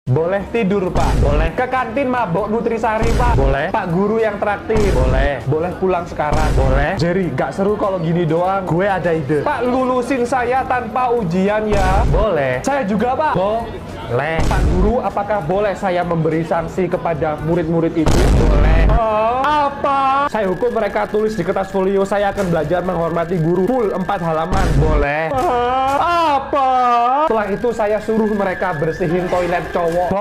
Boleh tidur, Pak. Boleh. Ke kantin mabok Nutrisari, Pak. Boleh. Pak guru yang traktir. Boleh. Boleh pulang sekarang. Boleh. Jerry, gak seru kalau gini doang. Gue ada ide. Pak, lulusin saya tanpa ujian ya. Boleh. Saya juga, Pak. Boleh. Pak guru, apakah boleh saya memberi sanksi kepada murid-murid itu? Boleh. Apa? Saya hukum mereka tulis di kertas folio. Saya akan belajar menghormati guru. Full 4 halaman. Boleh. Apa? Setelah itu saya suruh mereka bersihin toilet cowok.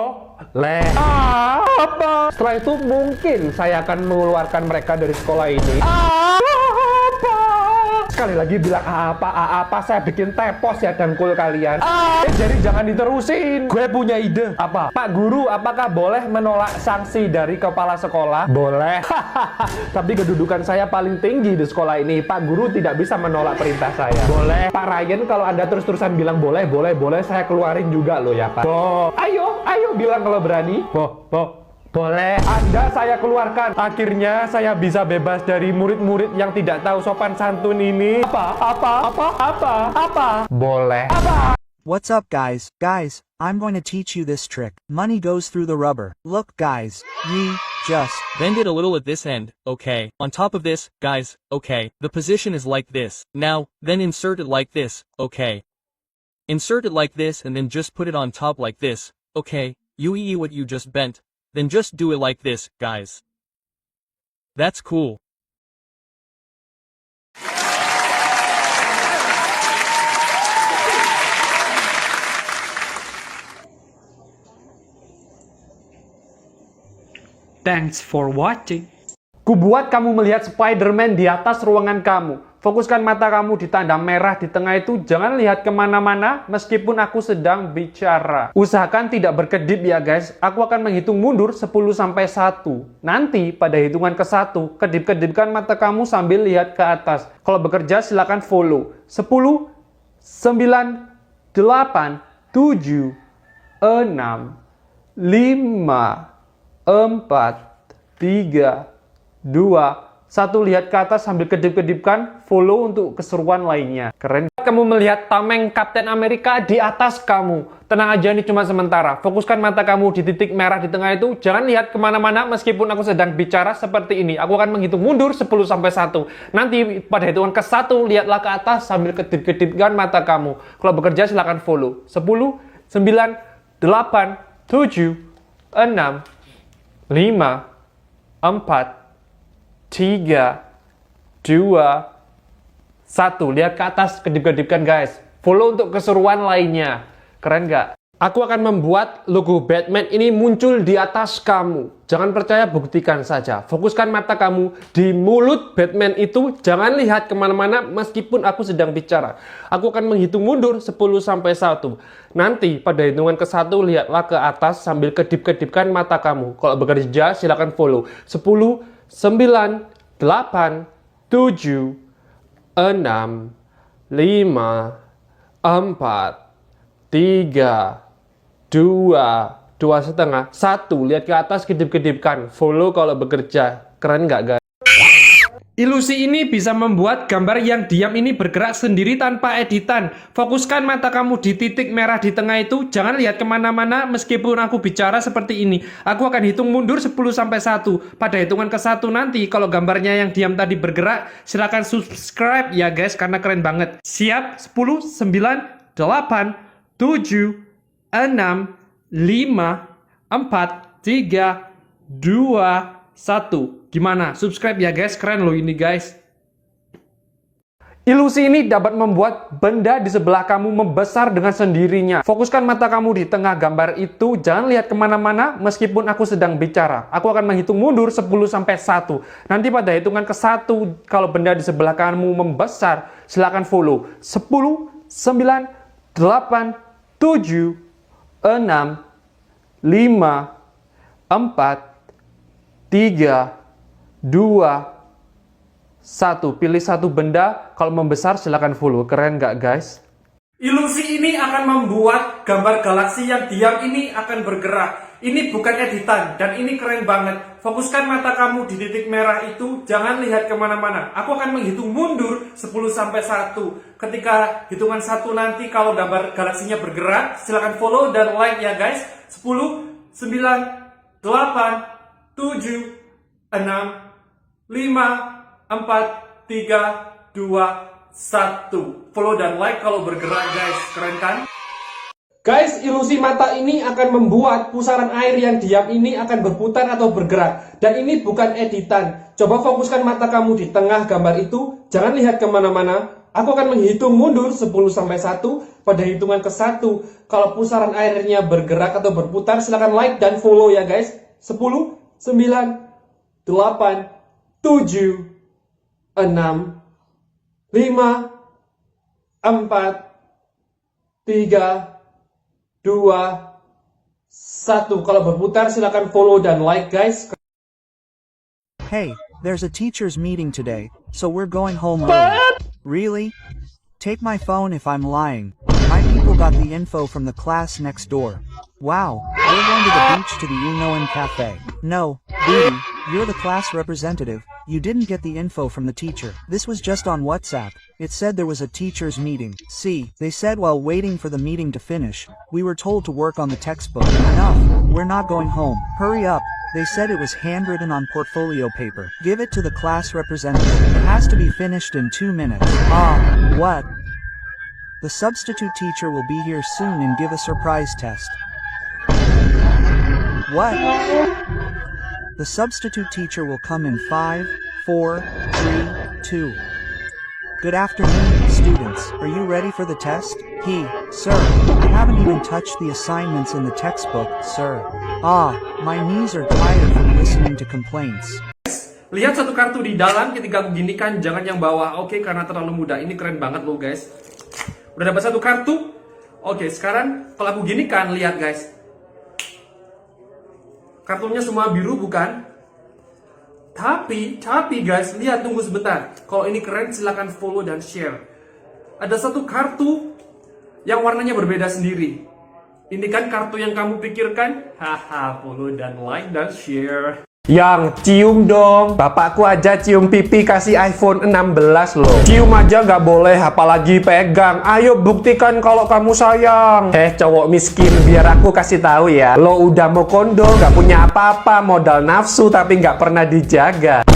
Boleh. Apa? Setelah itu mungkin saya akan mengeluarkan mereka dari sekolah ini. Apa? Sekali lagi bilang apa, saya bikin tepos ya dengkul kalian. Jadi jangan diterusin. Gue punya ide. Apa? Pak guru, apakah boleh menolak sanksi dari kepala sekolah? Boleh. Tapi kedudukan saya paling tinggi di sekolah ini. Pak guru tidak bisa menolak perintah saya. Boleh. Pak Ryan, kalau Anda terus-terusan bilang boleh, saya keluarin juga loh ya, Pak. Ayo bilang kalau berani. Boleh. Anda saya keluarkan. Akhirnya saya bisa bebas dari murid-murid yang tidak tahu sopan santun ini. Apa? Boleh. Apa? What's up, guys? Guys, I'm going to teach you this trick. Money goes through the rubber. Look, guys, just bend it a little at this end, okay. On top of this, guys, okay. The position is like this. Now, then insert it like this, okay. Insert it like this and then just put it on top like this, okay. You what you just bent. Then just do it like this, guys. That's cool. Thanks for watching. Kubuat kamu melihat Spider-Man di atas ruangan kamu. Fokuskan mata kamu di tanda merah di tengah itu. Jangan lihat kemana-mana meskipun aku sedang bicara. Usahakan tidak berkedip ya guys. Aku akan menghitung mundur 10 sampai 1. Nanti pada hitungan ke-1, kedip-kedipkan mata kamu sambil lihat ke atas. Kalau bekerja silakan follow. 10, 9, 8, 7, 6, 5, 4, 3, 2, 1, lihat ke atas sambil kedip-kedipkan, follow untuk keseruan lainnya. Keren. Kamu melihat tameng Kapten Amerika di atas kamu. Tenang aja, ini cuma sementara. Fokuskan mata kamu di titik merah di tengah itu. Jangan lihat kemana-mana meskipun aku sedang bicara seperti ini. Aku akan menghitung mundur 10 sampai 1. Nanti pada hitungan ke-1, lihatlah ke atas sambil kedip-kedipkan mata kamu. Kalau bekerja silahkan follow. 10, 9, 8, 7, 6, 5, 4, 3, 2, 1. Lihat ke atas, kedip-kedipkan guys. Follow untuk keseruan lainnya. Keren nggak? Aku akan membuat logo Batman ini muncul di atas kamu. Jangan percaya, buktikan saja. Fokuskan mata kamu di mulut Batman itu. Jangan lihat kemana-mana meskipun aku sedang bicara. Aku akan menghitung mundur 10 sampai 1. Nanti pada hitungan ke-1, lihatlah ke atas sambil kedip-kedipkan mata kamu. Kalau bekerja silakan follow. 10, 9, 8, 7, 6, 5, 4, 3, 2 setengah, 1. Lihat ke atas, kedip-kedipkan. Follow kalau bekerja. Keren nggak guys? Ilusi ini bisa membuat gambar yang diam ini bergerak sendiri tanpa editan. Fokuskan mata kamu di titik merah di tengah itu. Jangan lihat kemana-mana meskipun aku bicara seperti ini. Aku akan hitung mundur 10 sampai 1. Pada hitungan ke-1 nanti, kalau gambarnya yang diam tadi bergerak, silakan subscribe ya guys, karena keren banget. Siap? 10, 9, 8, 7, 6, 5, 4, 3, 2, 1. Gimana? Subscribe ya guys, keren loh ini guys. Ilusi ini dapat membuat benda di sebelah kamu membesar dengan sendirinya. Fokuskan mata kamu di tengah gambar itu. Jangan lihat kemana-mana meskipun aku sedang bicara. Aku akan menghitung mundur 10 sampai 1. Nanti pada hitungan ke-1, kalau benda di sebelah kamu membesar, silakan follow. 10, 9, 8, 7, 6, 5, 4, 3, 2, 1. Pilih satu benda, kalau membesar silakan follow. Keren nggak guys? Ilusi ini akan membuat gambar galaksi yang diam ini akan bergerak. Ini bukan editan, dan ini keren banget. Fokuskan mata kamu di titik merah itu, jangan lihat kemana-mana. Aku akan menghitung mundur 10-1. Ketika hitungan 1 nanti, kalau gambar galaksinya bergerak, silahkan follow dan like ya guys. 10, 9, 8, 7, 6, 5, 4, 3, 2, 1. Follow dan like kalau bergerak guys, keren kan? Guys, ilusi mata ini akan membuat pusaran air yang diam ini akan berputar atau bergerak. Dan ini bukan editan. Coba fokuskan mata kamu di tengah gambar itu. Jangan lihat kemana-mana. Aku akan menghitung mundur 10-1. Pada hitungan ke-1, kalau pusaran airnya bergerak atau berputar, silahkan like dan follow ya guys. 10, 9, 8, 7, 6, 5, 4, 3, 2, 1. Kalau berputar silakan follow dan like guys. Hey, there's a teacher's meeting today, so we're going home early. Really? Take my phone if I'm lying. My people got the info from the class next door. Wow, we're going to the beach to the Unoan Cafe. No, Booty, you're the class representative. You didn't get the info from the teacher. This was just on WhatsApp. It said there was a teacher's meeting. See, they said while waiting for the meeting to finish, we were told to work on the textbook. Enough, we're not going home. Hurry up. They said it was handwritten on portfolio paper. Give it to the class representative. It has to be finished in 2 minutes. Ah, what? The substitute teacher will be here soon and give a surprise test. What? The substitute teacher will come in 5, 4, 3, 2. Good afternoon, students. Are you ready for the test? Sir, I haven't even touched the assignments in the textbook, sir. Ah, my knees are tired from listening to complaints. Lihat satu kartu di dalam, ketika aku ginikan jangan yang bawah, oke, karena terlalu mudah. Ini keren banget loh guys. Udah dapat satu kartu. Oke, sekarang kalau aku ginikan, lihat guys. Kartunya semua biru bukan? Tapi guys, lihat, tunggu sebentar. Kalau ini keren, silahkan follow dan share. Ada satu kartu yang warnanya berbeda sendiri. Ini kan kartu yang kamu pikirkan? Haha, follow dan like dan share. Yang cium dong. Bapakku aja cium pipi kasih iPhone 16 loh. Cium aja nggak boleh, apalagi pegang. Ayo buktikan kalau kamu sayang. Cowok miskin, biar aku kasih tahu ya. Lo udah mau kondo, nggak punya apa-apa, modal nafsu tapi nggak pernah dijaga.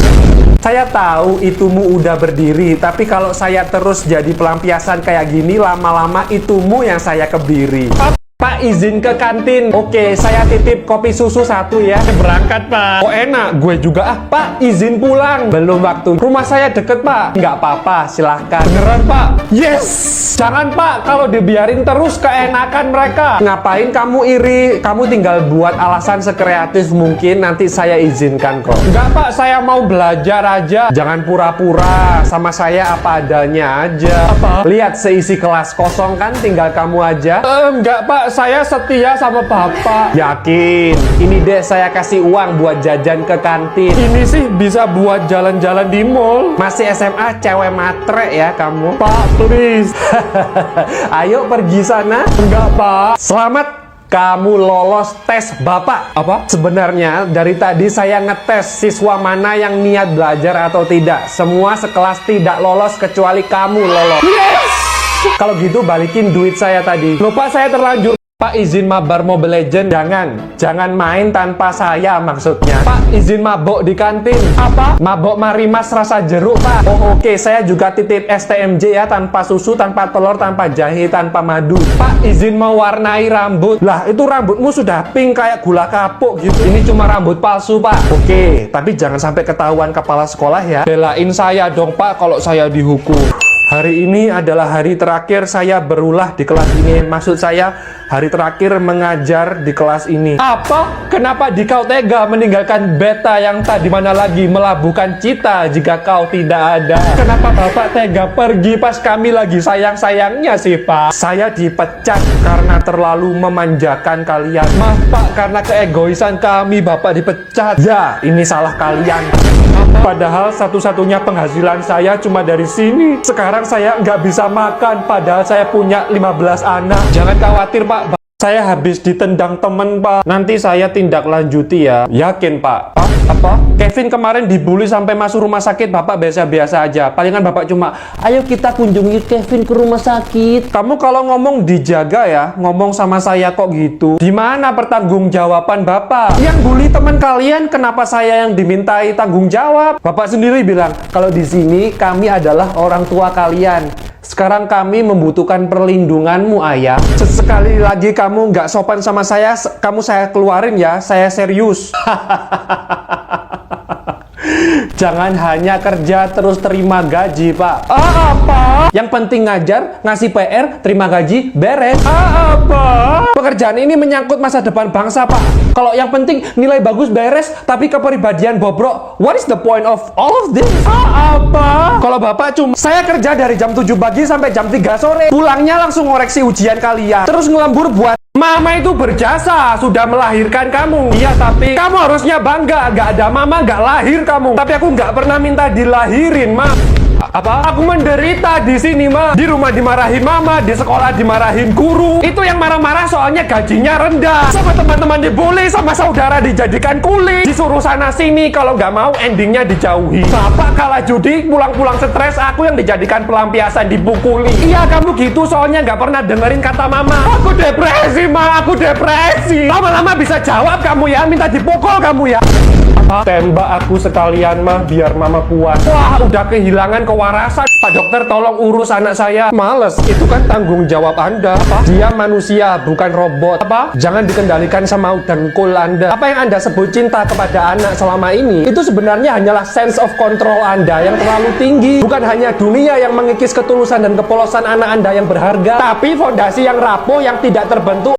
Saya tahu itumu udah berdiri, tapi kalau saya terus jadi pelampiasan kayak gini, lama-lama itumu yang saya kebiri. Pak, izin ke kantin. Oke, saya titip kopi susu 1 ya. Berangkat, Pak. Oh enak, gue juga. Pak, izin pulang. Belum waktu. Rumah saya deket, Pak. Nggak apa-apa, silahkan. Beneran, Pak? Yes! Jangan, Pak. Kalau dibiarin terus, keenakan mereka. Ngapain kamu iri? Kamu tinggal buat alasan sekreatif mungkin. Nanti saya izinkan kok. Nggak, Pak. Saya mau belajar aja. Jangan pura-pura. Sama saya apa adanya aja. Apa? Lihat seisi kelas kosong kan, tinggal kamu aja. Enggak, Pak. Saya setia sama Bapak. Yakin? Ini deh saya kasih uang buat jajan ke kantin. Ini sih bisa buat jalan-jalan di mall. Masih SMA cewek matre ya kamu. Pak, please. Ayo pergi sana. Enggak, Pak. Selamat, kamu lolos tes Bapak. Apa? Sebenarnya dari tadi saya ngetes siswa mana yang niat belajar atau tidak. Semua sekelas tidak lolos kecuali kamu lolos. Yes! Kalau gitu balikin duit saya tadi. Lupa saya terlanjur. Pak, izin mabar Mobile Legends. Jangan main tanpa saya maksudnya. Pak, izin mabok di kantin. Apa? Mabok Marimas rasa jeruk, Pak. Oh oke, saya juga titip STMJ ya, tanpa susu, tanpa telur, tanpa jahe, tanpa madu. Pak, izin mewarnai rambut. Lah, itu rambutmu sudah pink kayak gula kapuk gitu. Ini cuma rambut palsu, Pak. Oke, tapi jangan sampai ketahuan kepala sekolah ya. Belain saya dong, Pak, kalau saya dihukum. Hari ini adalah hari terakhir saya berulah di kelas ini. Maksud saya, hari terakhir mengajar di kelas ini. Apa? Kenapa kau tega meninggalkan beta yang tadi mana lagi melabuhkan cita jika kau tidak ada? Kenapa Bapak tega pergi pas kami lagi sayang-sayangnya sih, Pak? Saya dipecat karena terlalu memanjakan kalian. Maaf, Pak, karena keegoisan kami Bapak dipecat. Ya, ini salah kalian. Padahal satu-satunya penghasilan saya cuma dari sini. Sekarang saya nggak bisa makan, padahal saya punya 15 anak. Jangan khawatir, Pak. Saya habis ditendang temen, Pak. Nanti saya tindak lanjuti ya. Yakin, Pak? Pak, apa? Kevin kemarin dibully sampai masuk rumah sakit. Bapak biasa-biasa aja. Palingan Bapak cuma, ayo kita kunjungi Kevin ke rumah sakit. Kamu kalau ngomong dijaga ya. Ngomong sama saya kok gitu. Di mana pertanggungjawaban Bapak? Yang bully teman kalian, kenapa saya yang dimintai tanggung jawab? Bapak sendiri bilang, kalau di sini kami adalah orang tua kalian. Sekarang kami membutuhkan perlindunganmu, ayah. Sesekali lagi kamu nggak sopan sama saya, kamu saya keluarin ya, saya serius. Jangan hanya kerja terus terima gaji, Pak. Apa? Yang penting ngajar, ngasih PR, terima gaji, beres. Apa? Pekerjaan ini menyangkut masa depan bangsa, Pak. Kalau yang penting nilai bagus beres, tapi kepribadian bobrok. What is the point of all of this? Apa? Kalau Bapak cuma, saya kerja dari jam 7 pagi sampai jam 3 sore. Pulangnya langsung ngoreksi ujian kalian. Terus ngelembur buat Mama itu berjasa, sudah melahirkan kamu. Iya, tapi kamu harusnya bangga. Gak ada mama, gak lahir kamu. Tapi aku gak pernah minta dilahirin, Ma. Apa? Aku menderita di sini, Ma. Di rumah dimarahin mama, di sekolah dimarahin guru. Itu yang marah-marah soalnya gajinya rendah. Sama teman-teman dibully, sama saudara dijadikan kuli. Disuruh sana-sini, kalau gak mau endingnya dijauhi. Bapak kalah judi, pulang-pulang stres, aku yang dijadikan pelampiasan dipukuli. Iya, kamu gitu soalnya gak pernah dengerin kata mama. Aku depresi, Ma, aku depresi. Lama-lama bisa jawab kamu ya, minta dipukul kamu ya. Tembak aku sekalian, mah, biar mama puas. Wah, udah kehilangan kewarasan. Pak dokter, tolong urus anak saya. Males, itu kan tanggung jawab Anda. Apa? Dia manusia, bukan robot. Apa? Jangan dikendalikan sama dengkul Anda. Apa yang Anda sebut cinta kepada anak selama ini, itu sebenarnya hanyalah sense of control Anda yang terlalu tinggi. Bukan hanya dunia yang mengikis ketulusan dan kepolosan anak Anda yang berharga, tapi fondasi yang rapuh yang tidak terbentuk